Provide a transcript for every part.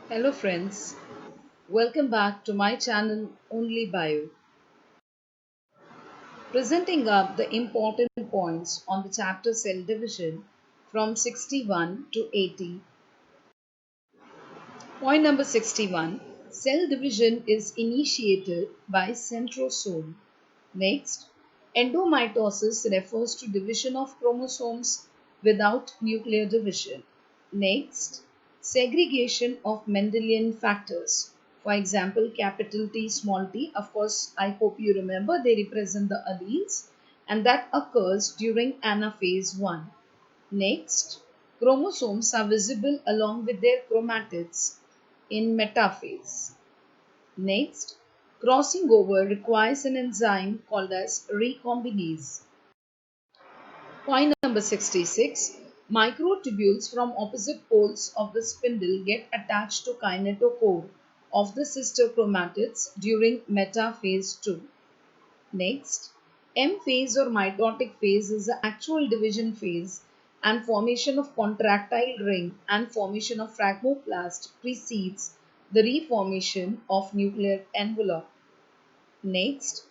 Hello friends, welcome back to my channel Only Bio, presenting up the important points on the chapter cell division from 61 to 80. Point number 61, cell division is initiated by centrosome. Next, endomitosis refers to division of chromosomes without nuclear division. Next, segregation of Mendelian factors. For example, capital T, small t. Of course, I hope you remember they represent the alleles and that occurs during anaphase 1. Next, chromosomes are visible along with their chromatids in metaphase. Next, crossing over requires an enzyme called as recombinase. Point number 66. Microtubules from opposite poles of the spindle get attached to kinetochore of the sister chromatids during metaphase 2. Next, M phase or mitotic phase is the actual division phase and formation of contractile ring and formation of phragmoplast precedes the reformation of nuclear envelope. Next,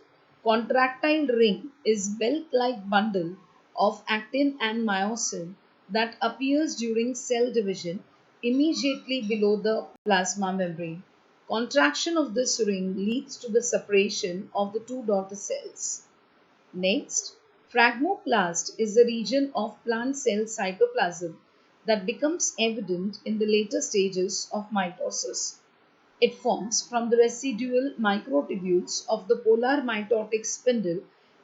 contractile ring is belt-like bundle of actin and myosin that appears during cell division immediately below the plasma membrane. Contraction of this ring leads to the separation of the two daughter cells. Next, phragmoplast is the region of plant cell cytoplasm that becomes evident in the later stages of mitosis. It forms from the residual microtubules of the polar mitotic spindle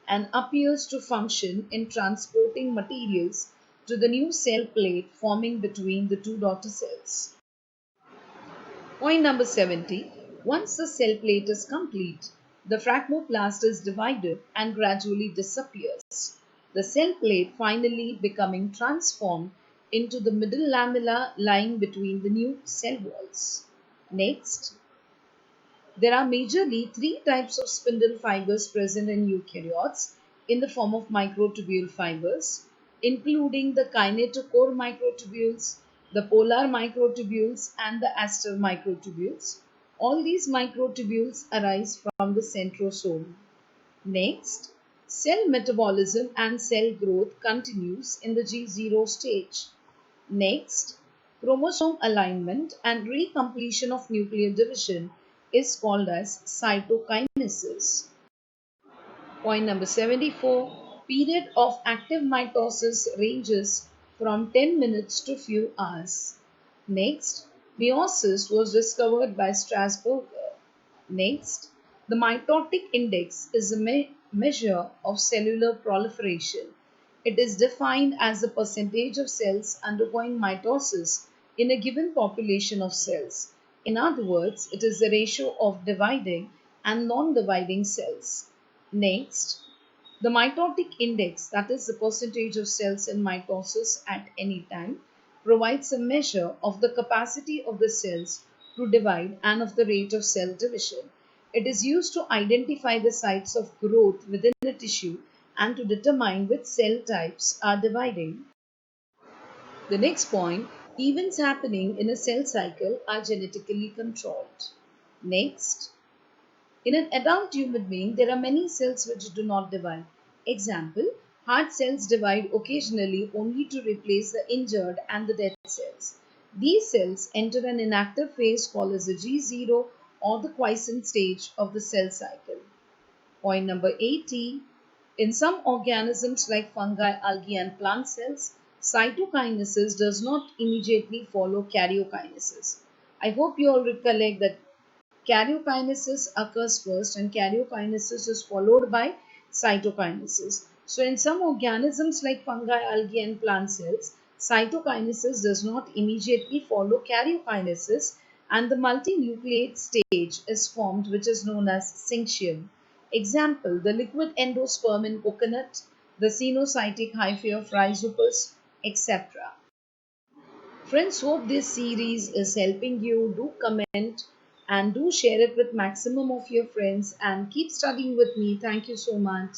and appears to function in transporting materials to the new cell plate forming between the two daughter cells. Point number 70. Once the cell plate is complete, the phragmoplast is divided and gradually disappears. The cell plate finally becoming transformed into the middle lamella lying between the new cell walls. Next, there are majorly three types of spindle fibers present in eukaryotes in the form of microtubule fibers, including the kinetochore microtubules, the polar microtubules, and the aster microtubules. All these microtubules arise from the centrosome. Next, cell metabolism and cell growth continues in the G0 stage. Next, chromosome alignment and recompletion of nuclear division is called as cytokinesis. Point number 74. Period of active mitosis ranges from 10 minutes to few hours. Next, meiosis was discovered by Strasburger. Next, the mitotic index is a measure of cellular proliferation. It is defined as the percentage of cells undergoing mitosis in a given population of cells. In other words, it is the ratio of dividing and non-dividing cells. Next, the mitotic index, that is the percentage of cells in mitosis at any time, provides a measure of the capacity of the cells to divide and of the rate of cell division. It is used to identify the sites of growth within a tissue and to determine which cell types are dividing. The next point, events happening in a cell cycle are genetically controlled. Next, in an adult human being, there are many cells which do not divide. Example, heart cells divide occasionally only to replace the injured and the dead cells. These cells enter an inactive phase called as the G0 or the quiescent stage of the cell cycle. Point number 80. In some organisms like fungi, algae and plant cells, cytokinesis does not immediately follow karyokinesis. I hope you all recollect that karyokinesis occurs first and karyokinesis is followed by cytokinesis. So in some organisms like fungi, algae and plant cells, cytokinesis does not immediately follow karyokinesis and the multinucleate stage is formed which is known as synctium. Example, the liquid endosperm in coconut, the cenocytic hyphae of rhizopus, etc. Friends, hope this series is helping you. Do comment and do share it with maximum of your friends and keep studying with me. Thank you so much.